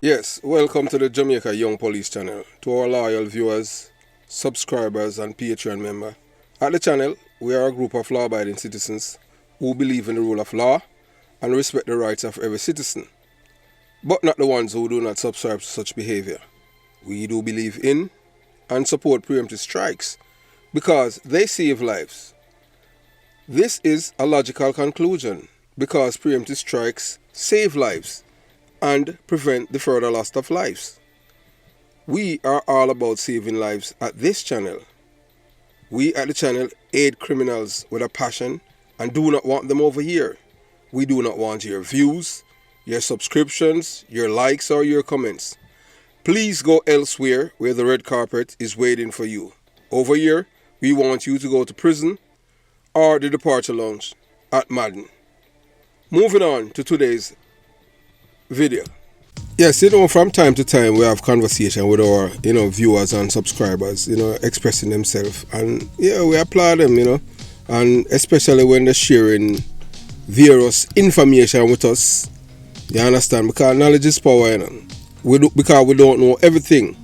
Yes, welcome to the Jamaica Young Police channel. To our loyal viewers, subscribers and Patreon member. At the channel, we are a group of law-abiding citizens who believe in the rule of law and respect the rights of every citizen, but not the ones who do not subscribe to such behavior. We do believe in and support preemptive strikes because they save lives. This is a logical conclusion because preemptive strikes save lives and prevent the further loss of lives. We are all about saving lives at this channel. We at the channel aid criminals with a passion and do not want them over here. We do not want your views, your subscriptions, your likes or your comments. Please go elsewhere where the red carpet is waiting for you. Over here, we want you to go to prison or the departure lounge at Madden. Moving on to today's video. Yes, from time to time we have conversation with our, viewers and subscribers, expressing themselves, and we applaud them, and especially when they're sharing various information with us. You understand? Because knowledge is power, because we don't know everything.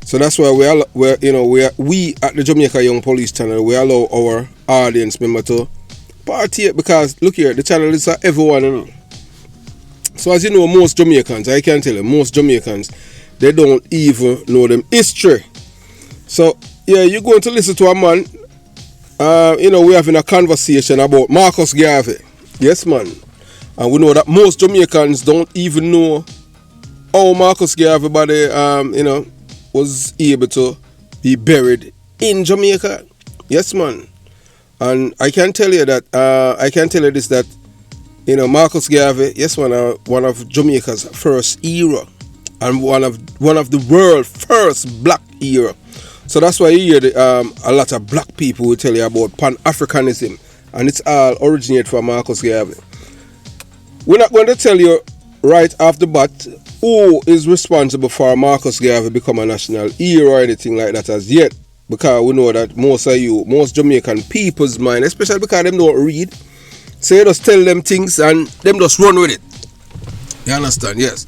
So that's why we at the Jamaica Young Police channel, we allow our audience member to partake, because look here, the channel is for everyone, So as you know, most Jamaicans, I can tell you, most Jamaicans, they don't even know them history. So, you're going to listen to a man, we're having a conversation about Marcus Garvey. Yes, man. And we know that most Jamaicans don't even know how Marcus Garvey body, was able to be buried in Jamaica. Yes, man. And I can tell you that, that Marcus Garvey, yes, one of Jamaica's first era, and one of the world's first black era. So that's why you hear a lot of black people will tell you about Pan-Africanism, and it's all originated from Marcus Garvey. We're not going to tell you right off the bat who is responsible for Marcus Garvey become a national hero or anything like that as yet, because we know that most Jamaican people's mind, especially because them don't read, so you just tell them things and them just run with it. You understand? Yes.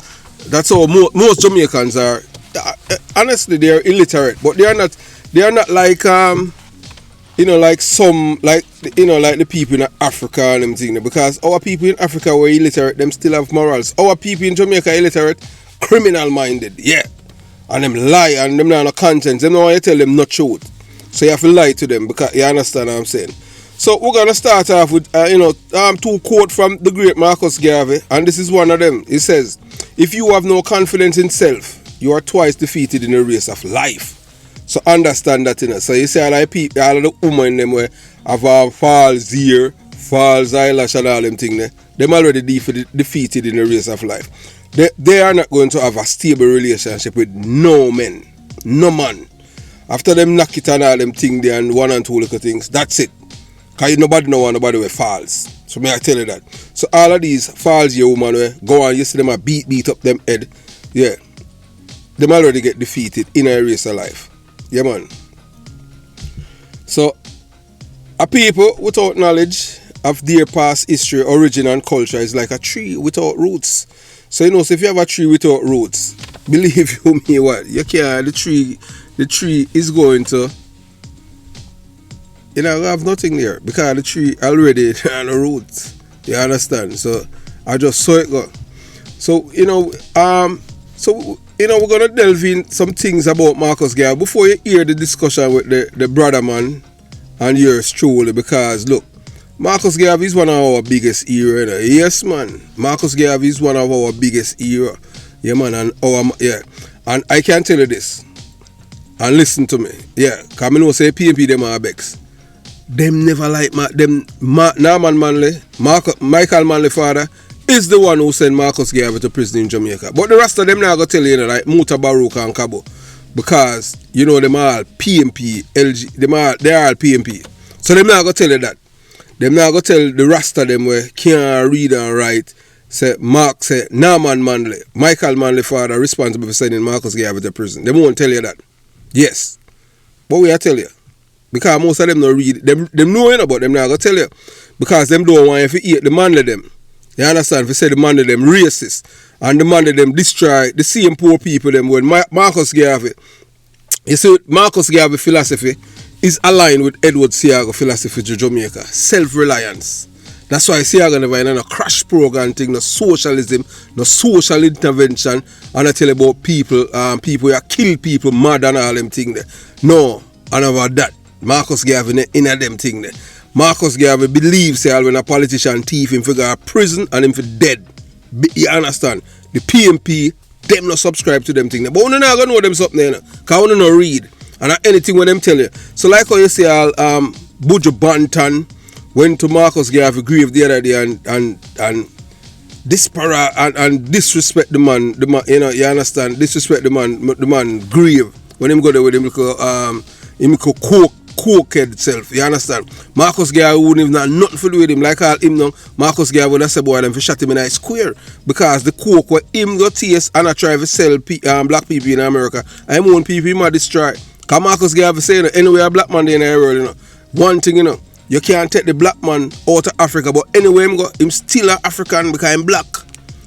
That's how most Jamaicans are. Honestly, they are illiterate, but they are not like like the people in Africa and them things. Because our people in Africa were illiterate, them still have morals. Our people in Jamaica are illiterate, criminal minded, yeah. And them lie and them not no conscience. Them know you tell them not truth. So you have to lie to them, because you understand what I'm saying. So we're going to start off with, two quotes from the great Marcus Garvey, and this is one of them. It says, "If you have no confidence in self, you are twice defeated in the race of life." So understand that, So you see all of the women them where have false ear, false eyelash and all them things, them already defeated in the race of life. They are not going to have a stable relationship with no man. After them knock it and all them things there and one and two little things, that's it. Because nobody with false. So may I tell you that. So all of these false here woman where go on, you see them a beat up them head. Yeah. Them already get defeated in a race of life. Yeah, man. So a people without knowledge of their past history, origin and culture is like a tree without roots. So so if you have a tree without roots, believe you me what, you can't, the tree is going to have nothing there, because the tree already on the roots. You understand? So I just saw it go. So we're gonna delve in some things about Marcus Garvey before you hear the discussion with the brother man and yours truly, because look, Marcus Garvey is one of our biggest era. Yes, man. Marcus Garvey is one of our biggest era. Yeah, man, and I can tell you this. And listen to me. Yeah, because I know say PMP them are Bex. Them never like Norman Manley, Michael Manley father is the one who sent Marcus Garvey to prison in Jamaica. But the rest of them now go tell you, like Muta Baruch and Cabo, because them all PMP, LG, they are all PMP. So them now go tell you that. Them now go tell the rest of them where can't read and write. Say Norman Manley, Michael Manley father responsible for sending Marcus Garvey to prison. They won't tell you that. Yes. But we I tell you. Because most of them don't read. Them know but them not gonna tell you. Because them don't want you to eat the man of them. You understand? If you say the man of them racist. And the man that them destroy the same poor people them when Marcus Garvey. You see, Marcus Garvey philosophy is aligned with Edward Seaga philosophy to Jamaica. Self-reliance. That's why Seaga never in a crash program thing, no socialism, no social intervention, and I tell you about people, people who kill people mad and all them thing there. No, and about that. Marcus Garvey in them thing there. Marcus Garvey believes when a politician thief him for go to prison and him for dead. You understand? The PMP, them not subscribe to them thing there. But we not gonna know them something there, because we not read. And anything when them tell you. So like how you say Buju Banton went to Marcus Garvey grave the other day and disrespect the man, you know, you understand, disrespect the man grave when him go there with him cokehead self, you understand. Marcus Garvey wouldn't even have nothing to do with him, like all him now. Marcus Garvey would have said boy them for shot him in a square because the coke where him go taste and I try to sell black people in America and him own people him a destroy. Because Marcus Garvey say, you know, anyway a black man in the world, you know, one thing, you know, you can't take the black man out of Africa, but anyway him still an African because him black.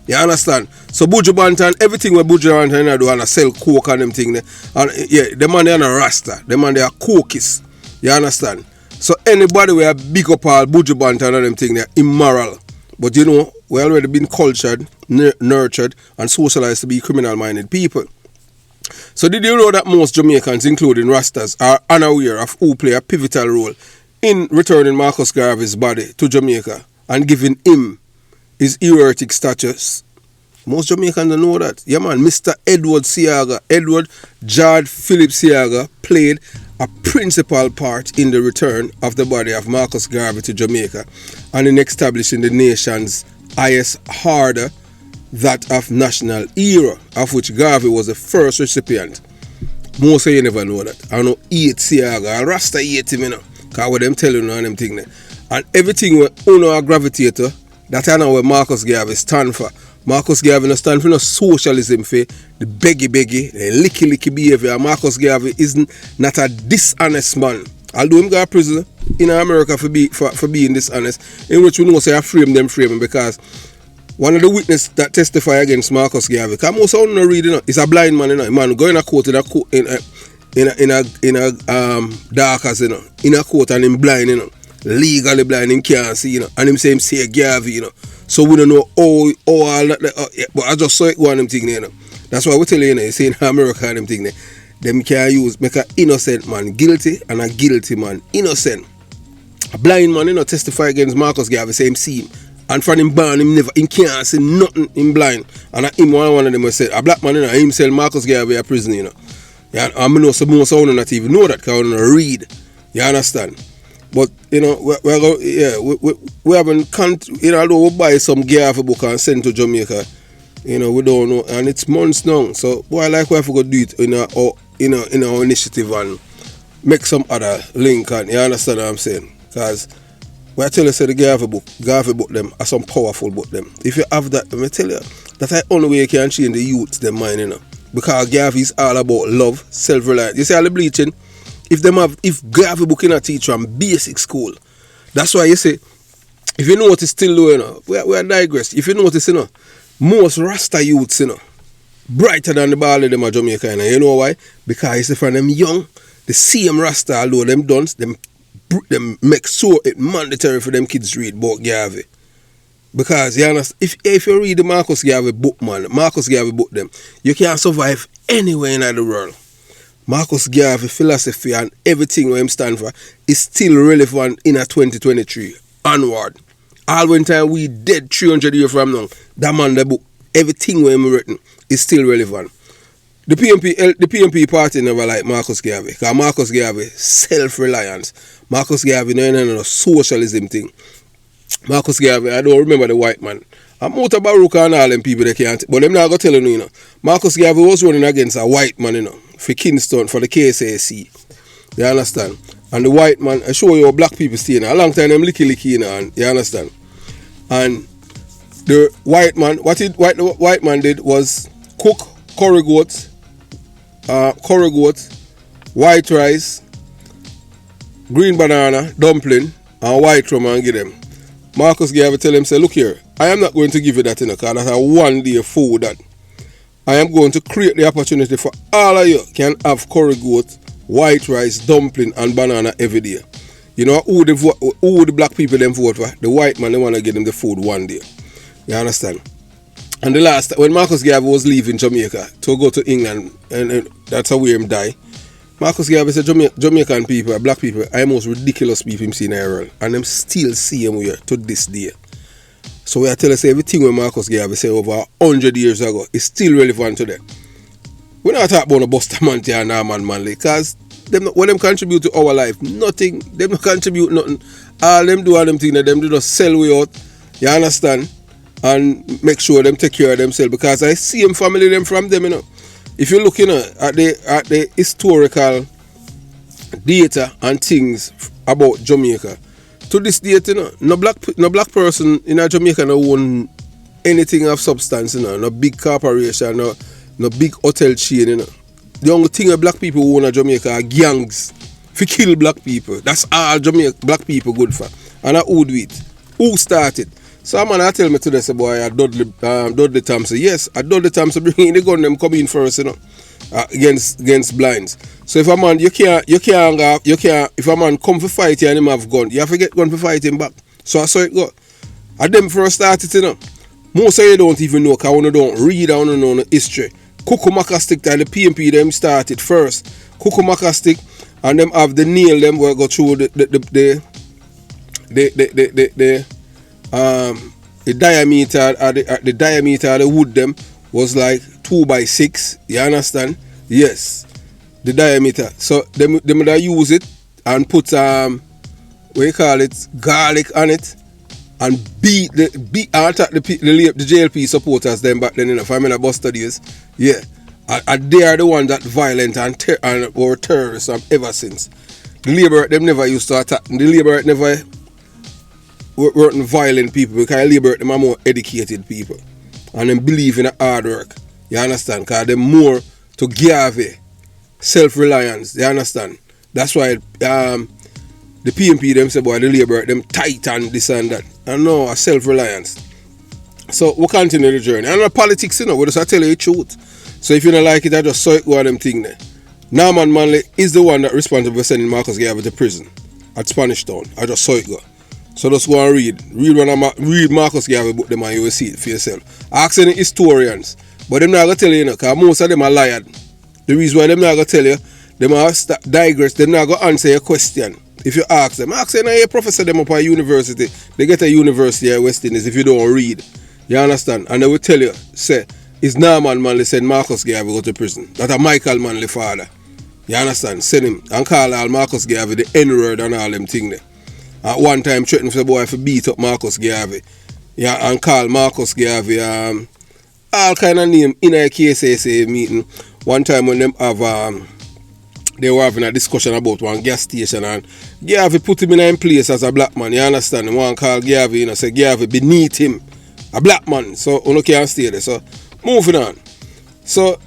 You understand? So Buju Banton, everything where Buju Banton do and sell coke and them thing there. And yeah, the man they are a rasta, the man they are cokies. You understand? So anybody where big up all Buju Banton and them thing there immoral. But you know, we already been cultured, nurtured, and socialized to be criminal-minded people. So did you know that most Jamaicans, including Rastas, are unaware of who play a pivotal role in returning Marcus Garvey's body to Jamaica and giving him his heroic status? Most Jamaicans don't know that. Yeah man, Mr. Edward Seaga, Edward George Philip Seaga played a principal part in the return of the body of Marcus Garvey to Jamaica and in establishing the nation's highest order, that of national hero, of which Garvey was the first recipient. Most of you never know that. I know hate Seaga, Rasta hate him, you know, because what them telling you and them thing there. And everything we uno gravitate to, that I know where Marcus Garvey stand for. Marcus Garvey no stand for no socialism for the beggy, the licky behavior. Marcus Garvey isn't not a dishonest man. Although him go to prison in America for being dishonest, in which we know say I frame him because one of the witnesses that testify against Marcus Garvey, because most of them not read, you know, is a blind man, you know. Man go in a court in a dark as, you know, in a court and him blind, you know, legally blind, him can't see, you know, and him say Garvey, you know. So we don't know all that, but I just saw it go on them thing there, you know. That's why we tell you know, you say in America and them thing there, them can make an innocent man guilty and a guilty man innocent. A blind man, you know, testify against Marcus Garvey, say him see him. And from him born, him can't see nothing, him blind. And him one of them was said, a black man, you know, him sell Marcus Garvey a prison, you know. Yeah, and I know some most of them not even know that because I don't read. You understand? But, you know, we haven't, you know, although we buy some Garvey book and send to Jamaica, you know, we don't know. And it's months now. So, boy, like we have to do it in our initiative and make some other link. And you understand what I'm saying? Because when I tell you, say the Garvey book them are some powerful book them. If you have that, let me tell you, that's the only way you can change the youth, them mind, you know. Because Garvey is all about love, self-reliance. You see all the bleaching? If Garvey book in a teacher from basic school, that's why you say, if you notice still though, you know, we are digress. If you notice, you know, most Rasta youths, you know, brighter than the ball of them are Jamaica, you know why? Because you see from them young, the same Rasta, although them done, them make so it mandatory for them kids to read about Garvey. Because you understand, if you read the Marcus Garvey book, man, Marcus Garvey book them, you can't survive anywhere in the world. Marcus Garvey philosophy and everything where him stand for is still relevant in a 2023 onward. All when time we dead 300 years from now, that man the book, everything where him written is still relevant. The PMP party never like Marcus Garvey, because Marcus Garvey self-reliance. Marcus Garvey no socialism thing. Marcus Garvey, I don't remember the white man. I'm out of Baruch and all them people they can't, but them not going to tell you know. Marcus Garvey was running against a white man, you know, for Kingston, for the KSAC. You understand? And the white man, I show you how black people stay, you know. A long time them licky, you know, and you understand? And the white man, what the white man did was cook curry goat, white rice, green banana, dumpling, and white rum and give them. Marcus Garvey tell him, say, look here, I am not going to give you that, because that's a one-day food that I am going to create the opportunity for all of you can have curry goat, white rice, dumpling, and banana every day. You know who the black people them vote for? The white man, they want to give them the food one day. You understand? And the last, when Marcus Garvey was leaving Jamaica to go to England, and that's how we him die, Marcus Garvey said Jamaican people, black people, are the most ridiculous people him see in the world. And them still see him here to this day. So we are telling us everything when Marcus Garvey said over 100 years ago is still relevant today. We're not talking about Buster Manti and Norman Manley, because when them contribute to our life, nothing. Them don't contribute nothing. All them do all them things, them do just sell way out. You understand? And make sure them take care of themselves, because I see them family them from them, you know. If you look, you know, at the historical data and things about Jamaica, to this date, you know, no black person in Jamaica no own anything of substance, you know, no big corporation, no big hotel chain, you know. The only thing that black people own in Jamaica are gangs for kill black people. That's all black people good for. And who do it? Who started? So man, I tell me today, say boy, Dudley Thompson. Yes, Dudley Thompson bring in the gun, them come in first, you know, against blinds. So if a man, you can't. If a man come for fight you and him have gun, you have to get gun for fight him back. So I saw it go. And them first started, you know. Most of you don't even know, because you don't read, I don't know the history. Cuckoo stick and the PMP them started first. Cuckoo stick and them have the nail them where go through the diameter of the wood them was like 2x6. You understand? Yes, the diameter. So them use it and put what you call it, garlic on it, and beat the JLP supporters them back then, you know, if I'm in a bus studies. Yeah, and they are the ones that violent and were terrorists ever since. The Labour them never used to attack. The Labour never weren't violent people, because Labour them are more educated people and them believe in hard work. You understand? Because they're more to Garvey, self-reliance. You understand? That's why the PMP them say boy the Labour them tight and this and that. And no, a self-reliance. So we continue the journey. And the politics, you know, we just tell you the truth. So if you don't like it, I just saw it go on them thing there. Norman Manley is the one that responsible for sending Marcus Garvey to prison at Spanish Town. I just saw it go. So just go and read. Read Marcus Garvey book them and you will see it for yourself. Ask any historians. But them not going to tell you, you know, because most of them are liars. The reason why them not going to tell you, them are digress, they're not going to answer your question. If you ask them, a professor them up at university, they get a university at West Indies if you don't read. You understand? And they will tell you, say, it's Norman Manley send Marcus Garvey go to prison. That's a Michael Manley father. You understand? Send him and call all Marcus Garvey the N-word and all them thing there. At one time threatening for the boy to beat up Marcus Garvey. Yeah, and call Marcus Garvey all kind of name in a KSSA meeting. One time when them have they were having a discussion about one gas station, and Garvey put him in a place as a black man. You understand? They want to call Garvey, you know, say Garvey beneath him, a black man. So you can't stay there. So moving on. So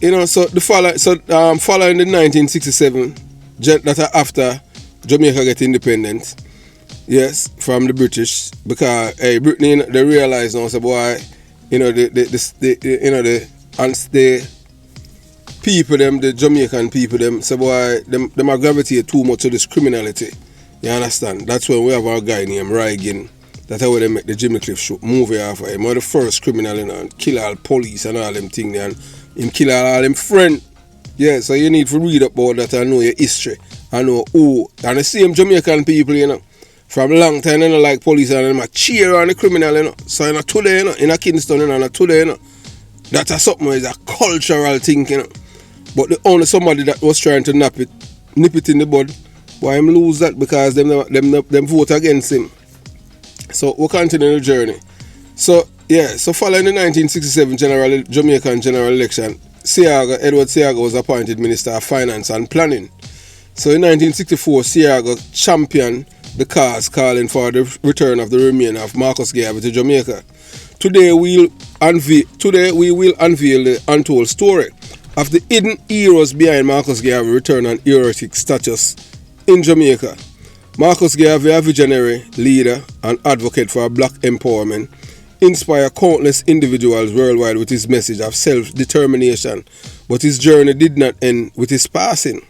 you know, so following the 1967, that after Jamaica get independent, yes, from the British, because Britain they realize now, so boy, you know the people them, the Jamaican people them, so boy, them are gravitate too much to this criminality. You understand? That's when we have our guy named Reagan. That's how they make the Jimmy Cliff show movie after him. One of the first criminal, you know, and kill all police and all them things, and him kill all them friends. Yeah, so you need to read up about that and know your history. I know who. And the same Jamaican people, you know, from a long time, you know, like police and them a cheer on the criminal, you know. So you know, today, you know, in a Kingston, you know, and today, you know, that's a something is a cultural thing, you know. But the only somebody that was trying to nip it in the bud, why him lose that? Because them vote against him. So we'll continue the journey. So yeah, so following the 1967 Jamaican general election, Edward Seaga was appointed Minister of Finance and Planning. So in 1964, Seaga championed the cause calling for the return of the remainder of Marcus Garvey to Jamaica. Today we will unveil the untold story of the hidden heroes behind Marcus Garvey's return and heroic status in Jamaica. Marcus Garvey, a visionary leader and advocate for black empowerment, inspire countless individuals worldwide with his message of self-determination, but his journey did not end with his passing.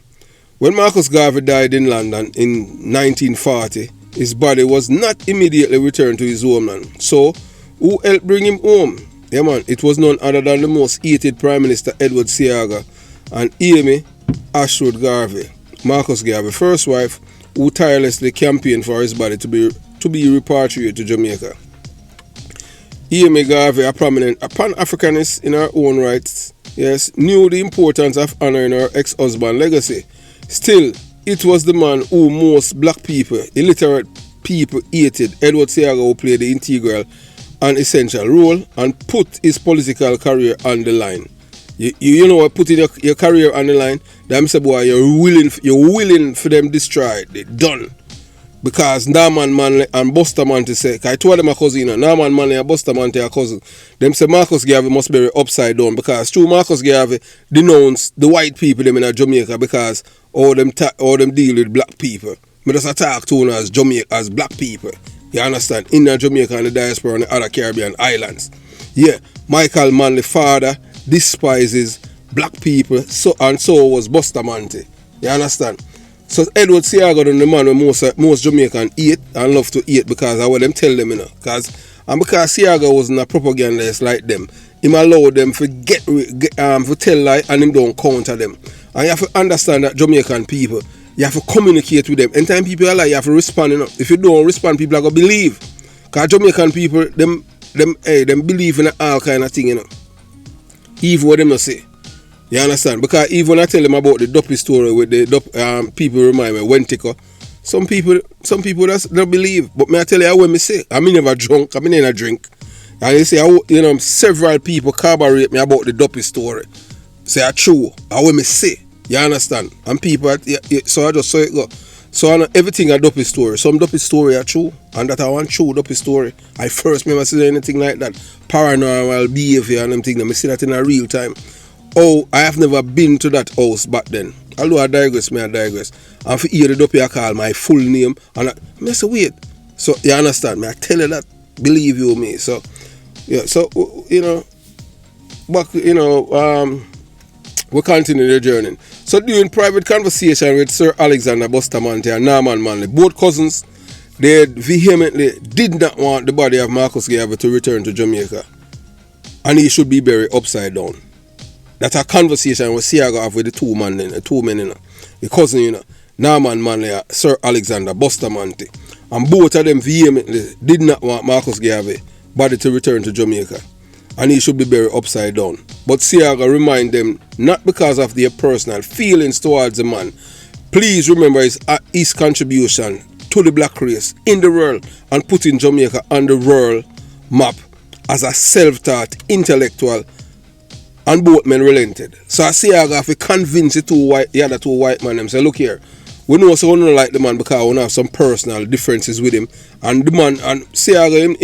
When Marcus Garvey died in London in 1940, his body was not immediately returned to his homeland. So, who helped bring him home? Yeah man, it was none other than the most hated Prime Minister Edward Seaga and Amy Ashwood Garvey, Marcus Garvey's first wife, who tirelessly campaigned for his body to be repatriated to Jamaica. Amy Garvey, a prominent Pan-Africanist in her own rights, yes, knew the importance of honoring her ex-husband's legacy. Still, it was the man who most black people, illiterate people, hated, Edward Seaga, who played the integral and essential role and put his political career on the line. You know what, putting your career on the line, them say, boy, you're willing for them destroy it. They done. Because Norman Manley and Bustamante say, I told them a cousin, Norman Manley and Bustamante are cousin. Them say Marcus Garvey must be upside down because through Marcus Garvey denounced the white people them in Jamaica because all them deal with black people. Me just attack to as Jamaica as black people. You understand? In Jamaica and the diaspora and the other Caribbean islands. Yeah, Michael Manley's father despises black people, so was Bustamante. You understand? So Edward Seaga and the man who most Jamaican eat and love to eat because of what them tell them, you know. Because Seaga wasn't a propagandist like them, him allow them to tell lie and him don't counter them. And you have to understand that Jamaican people, you have to communicate with them. Anytime people are lie, you have to respond, you know. If you don't respond, people are gonna believe. Because Jamaican people, them believe in all kind of thing, you know. Even what them not say. You understand? Because even when I tell them about the dopey story with the people remind me Wentico, some people don't believe. But me I tell you when me say, I mean never drunk, I mean never drink. And you say, several people corroborate me about the dopey story. Say I true. I when me say. You understand? And people, so I just saw it go. So I know everything a dopey story. Some dopey story are true, and that I want true dopey story. I first never see anything like that. Paranormal behavior and them things. I see that in a real time. Oh, I have never been to that house back then. Although I digress. And for hear the dopey I call my full name. And I say, wait. So, you understand me? I tell you that. Believe you me. So, yeah. So, we continue the journey. So, during private conversation with Sir Alexander Bustamante and Norman Manley, both cousins, they vehemently did not want the body of Marcus Garvey to return to Jamaica. And he should be buried upside down. That's a conversation with Seaga have with the two men, you know. The cousin, you know, Norman Manley, Sir Alexander Bustamante. And both of them vehemently did not want Marcus Garvey body to return to Jamaica. And he should be buried upside down. But Seaga remind them, not because of their personal feelings towards the man. Please remember his contribution to the black race in the world and putting Jamaica on the world map as a self-taught intellectual. And both men relented. So I say I have to convince the other two white men. Them say, look here, we know so we don't like the man because we have some personal differences with him. And the man, and say him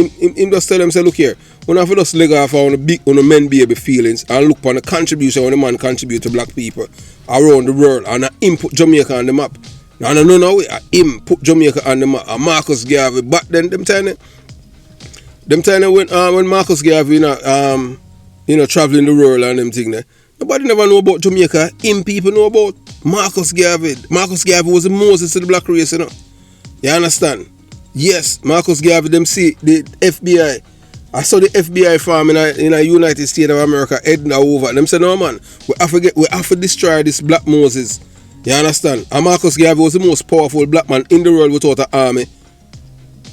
just tell them, say, look here, we have to just leg off on the men baby feelings and look on the contribution when the man contribute to black people around the world and input Jamaica on the map. Now, no, him put Jamaica on the map. And Marcus Garvey, back then, them time when Marcus Garvey, traveling the world and them thing there. Nobody never know about Jamaica. Him people know about Marcus Garvey. Marcus Garvey was the Moses to the black race, you know. You understand? Yes, Marcus Garvey, them see the FBI. I saw the FBI farm in the United States of America heading over. Them say, no man, we have to destroy this black Moses. You understand? And Marcus Garvey was the most powerful black man in the world without an army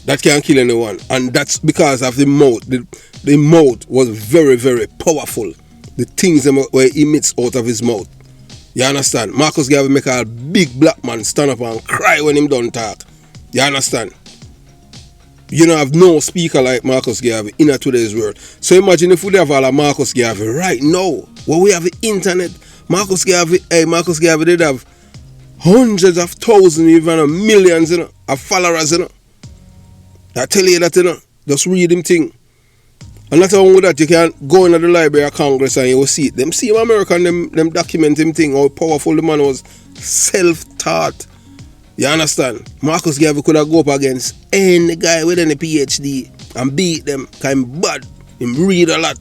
that can kill anyone. And that's because of the mouth. The mouth was very, very powerful. The things where he emits out of his mouth. You understand? Marcus Garvey make a big black man stand up and cry when him done talk. You understand? You don't have no speaker like Marcus Garvey in today's world. So imagine if we have all of Marcus Garvey right now. When we have the internet, Marcus Garvey did have hundreds of thousands, even millions, of followers, I tell you that, just read him thing. And not only that, you can go into the Library of Congress and you will see it. Them see American, them document him thing, how powerful the man was, self-taught. You understand? Marcus Garvey could have go up against any guy with any PhD and beat them, because him bad. Him read a lot.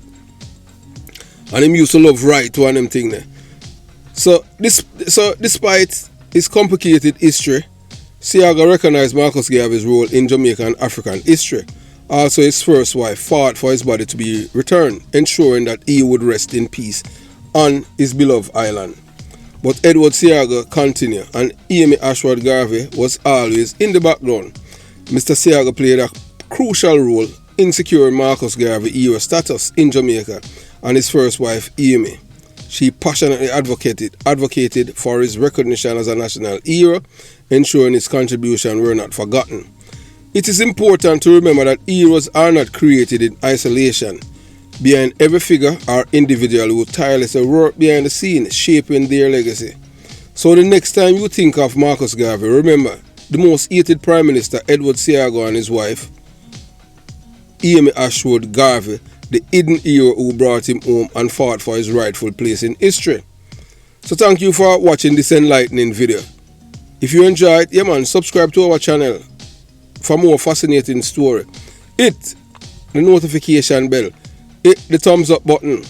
And him used to love write one of them thing there. So despite his complicated history, Seaga recognized Marcus Garvey's role in Jamaican African history. Also, his first wife fought for his body to be returned, ensuring that he would rest in peace on his beloved island. But Edward Seaga continued, and Amy Ashworth Garvey was always in the background. Mr. Seaga played a crucial role in securing Marcus Garvey era status in Jamaica and his first wife, Amy. She passionately advocated for his recognition as a national hero, ensuring his contributions were not forgotten. It is important to remember that heroes are not created in isolation. Behind every figure are individuals who tirelessly work behind the scenes, shaping their legacy. So the next time you think of Marcus Garvey, remember the most hated Prime Minister, Edward Seaga, and his wife, Amy Ashworth Garvey, the hidden hero who brought him home and fought for his rightful place in history. So thank you for watching this enlightening video. If you enjoyed, subscribe to our channel for more fascinating story. Hit the notification bell, hit the thumbs up button,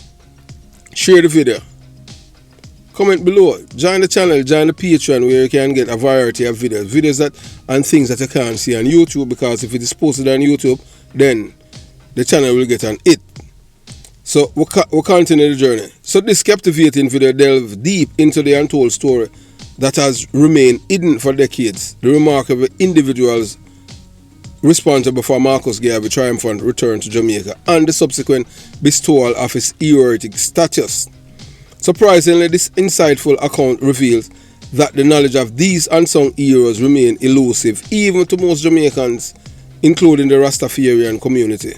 share the video, comment below, join the channel, join the Patreon where you can get a variety of videos that and things that you can't see on YouTube, because if it is posted on YouTube, then the channel will get an hit. So we'll continue the journey. So this captivating video delves deep into the untold story that has remained hidden for decades, the remarkable individuals responsible for Marcus Garvey's triumphant return to Jamaica and the subsequent bestowal of his heroic status. Surprisingly, this insightful account reveals that the knowledge of these unsung heroes remain elusive even to most Jamaicans, including the Rastafarian community.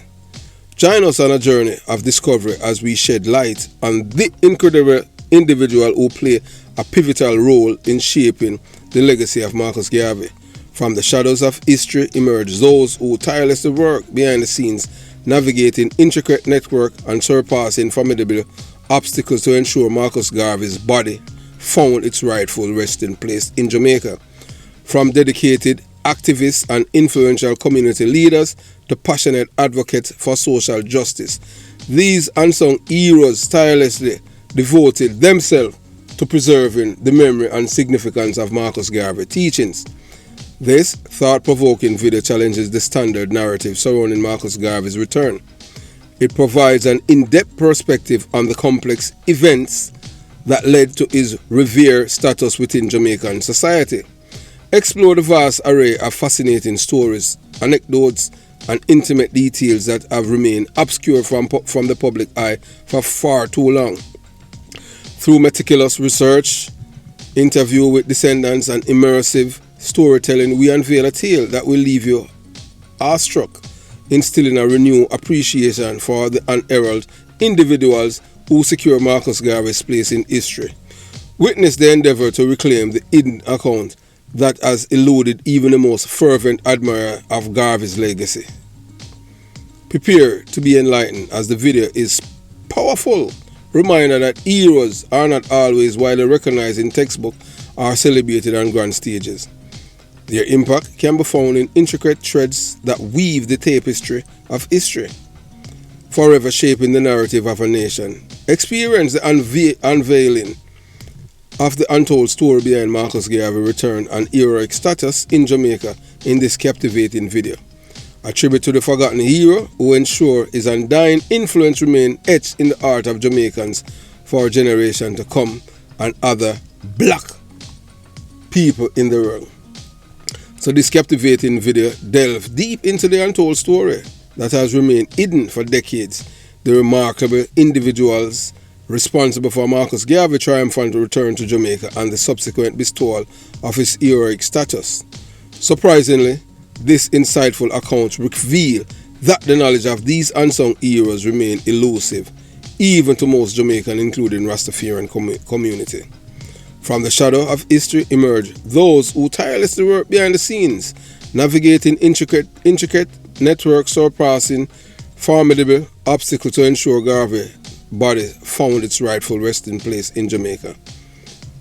Join us on a journey of discovery as we shed light on the incredible individual who play a pivotal role in shaping the legacy of Marcus Garvey. From the shadows of history emerge those who tirelessly work behind the scenes, navigating intricate network and surpassing formidable obstacles to ensure Marcus Garvey's body found its rightful resting place in Jamaica. From dedicated activists and influential community leaders to passionate advocates for social justice, these unsung heroes tirelessly devoted themselves to preserving the memory and significance of Marcus Garvey's teachings. This thought-provoking video challenges the standard narrative surrounding Marcus Garvey's return. It provides an in-depth perspective on the complex events that led to his revered status within Jamaican society. Explore the vast array of fascinating stories, anecdotes, and intimate details that have remained obscure from the public eye for far too long. Through meticulous research, interview with descendants, and immersive storytelling, we unveil a tale that will leave you awestruck, instilling a renewed appreciation for the unheralded individuals who secure Marcus Garvey's place in history. Witness the endeavor to reclaim the hidden account that has eluded even the most fervent admirer of Garvey's legacy. Prepare to be enlightened as the video is powerful reminder that heroes are not always widely recognized in textbook or celebrated on grand stages. Their impact can be found in intricate threads that weave the tapestry of history, forever shaping the narrative of a nation. Experience the unveiling of the untold story behind Marcus Garvey's return and heroic status in Jamaica in this captivating video. A tribute to the forgotten hero who ensure his undying influence remain etched in the heart of Jamaicans for a generation to come and other black people in the world. So this captivating video delves deep into the untold story that has remained hidden for decades, the remarkable individuals responsible for Marcus Garvey's triumphant return to Jamaica and the subsequent bestowal of his heroic status. Surprisingly, this insightful account reveals that the knowledge of these unsung heroes remain elusive, even to most Jamaicans, including Rastafarian community. From the shadow of history emerge those who tirelessly work behind the scenes, navigating intricate networks, surpassing formidable obstacles to ensure Garvey's body found its rightful resting place in Jamaica.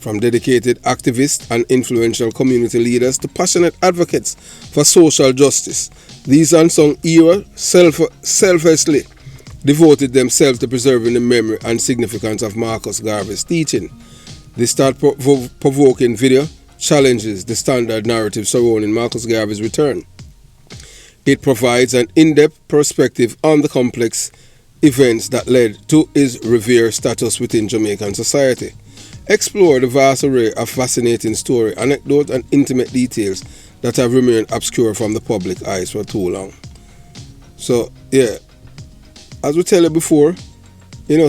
from dedicated activists and influential community leaders to passionate advocates for social justice. These unsung heroes selflessly devoted themselves to preserving the memory and significance of Marcus Garvey's teaching. This thought-provoking video challenges the standard narrative surrounding Marcus Garvey's return. It provides an in-depth perspective on the complex events that led to his revered status within Jamaican society. Explore the vast array of fascinating stories, anecdotes, and intimate details that have remained obscure from the public eyes for too long. So, yeah, as we tell you before,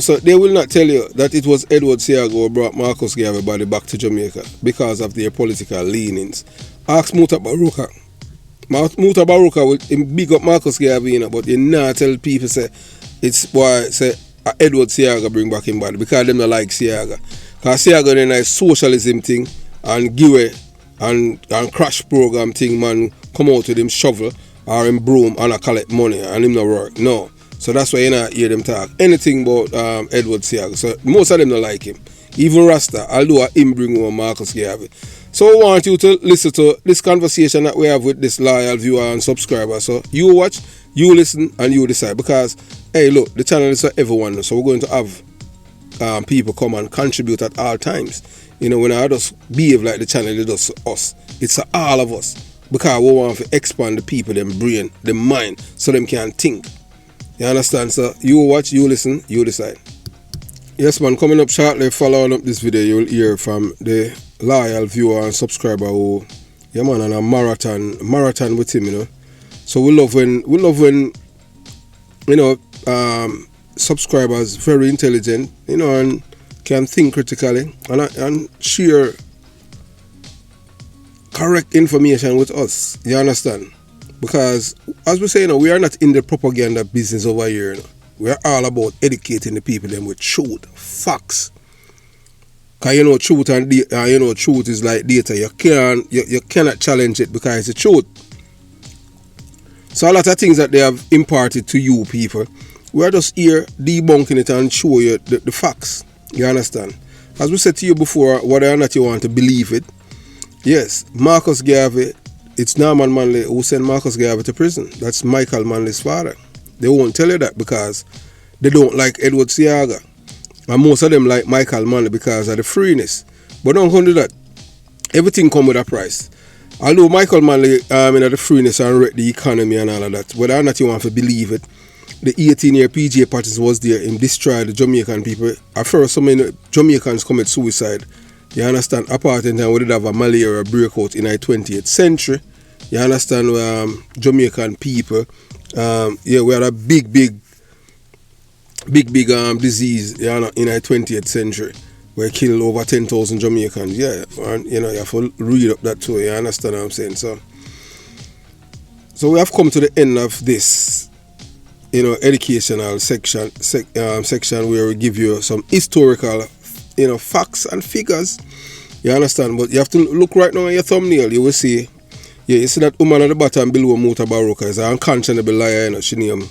so they will not tell you that it was Edward Seaga who brought Marcus Garvey body back to Jamaica because of their political leanings. Ask Muta Baruka. Muta Baruka will big up Marcus Garvey, but you not tell people say it's why say Edward Seaga bring back him body because them not like Seaga. Because Seaga then a socialism thing and give away and crash program thing, man, come out with him shovel or him broom and I collect money and him not work. No. So that's why you not hear them talk anything about Edward Seaga. So most of them don't like him. Even Rasta, although him bring over Marcus Garvey. So I want you to listen to this conversation that we have with this loyal viewer and subscriber. So you watch, you listen, and you decide. Because, hey, look, the channel is for everyone. So we're going to have people come and contribute at all times. When I just behave like the channel, it does us. It's all of us. Because we want to expand the people, them brain, them mind, so them can think. You understand? So you watch, you listen, you decide. Yes, man, coming up shortly, following up this video, you'll hear from the loyal viewer and subscriber who, yeah, man, on a marathon with him, So we love when subscribers very intelligent, and can think critically and share correct information with us. You understand? Because, as we say, we are not in the propaganda business over here. We are all about educating the people them with truth, facts. Because truth and truth is like data. You cannot challenge it because it's the truth. So a lot of things that they have imparted to you people, we are just here debunking it and show you the facts. You understand? As we said to you before, whether or not you want to believe it, yes, Marcus Garvey, it's Norman Manley who sent Marcus Garvey to prison. That's Michael Manley's father. They won't tell you that because they don't like Edward Seaga. And most of them like Michael Manley because of the freeness. But don't do that. Everything comes with a price. Although Michael Manley the freeness and wrecked the economy and all of that, whether or not you want to believe it, the 18-year PGA parties was there and destroyed the Jamaican people. At first, so many Jamaicans commit suicide. You understand? Apart from that, we did have a malaria breakout in the 20th century. You understand? Jamaican people, we had a big disease in the 20th century where killed over 10,000 Jamaicans. Yeah, and you have to read up that too. You understand what I'm saying? So we have come to the end of this, educational section where we give you some historical, facts and figures. You understand? But you have to look right now at your thumbnail. You will see, you see that woman at the bottom below Muta Baruka is an unconscionable liar. She named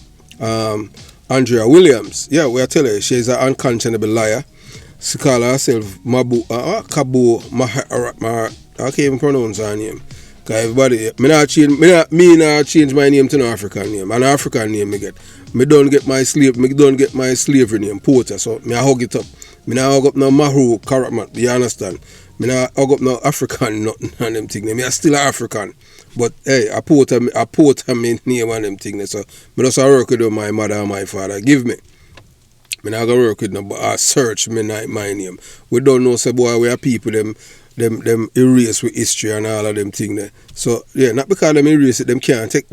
Andrea Williams. Yeah, we are telling you, she's an unconscionable liar. She calls herself Kabo Maharat. I can't even pronounce her name. Because everybody, me not change my name to an African name. An African name I get. Me don't get my slavery name, Porter. So me I hug it up. Me not hug up no Mahu Karatmat. You understand? Me not hug up no African nothing and them thing. Me are still African. But hey, I Porter me name and them thing. So me just work with my mother and my father. Give me. Me not gonna work with no, but I search me my name. We don't know say boy we are people them erase with history and all of them thing there. So yeah, not because them erase it, them can't take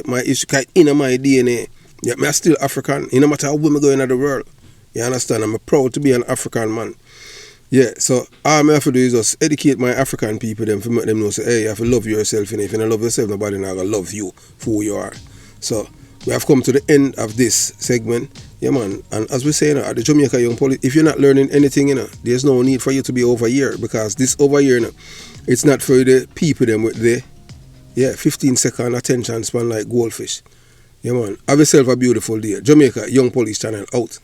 my history cause in my DNA. Yeah, me are still African. No matter how we go in the world. You understand? I'm proud to be an African man. Yeah, so all I have to do is just educate my African people them to make them know say, hey, you have to love yourself, and if you don't love yourself, nobody not gonna love you for who you are. So we have come to the end of this segment. Yeah, man. And as we say, at the Jamaica Young Police, if you're not learning anything, there's no need for you to be over here, because this over here, it's not for the people them with the 15-second attention span like goldfish. Yeah, man. Have yourself a beautiful day. Jamaica Young Police channel out.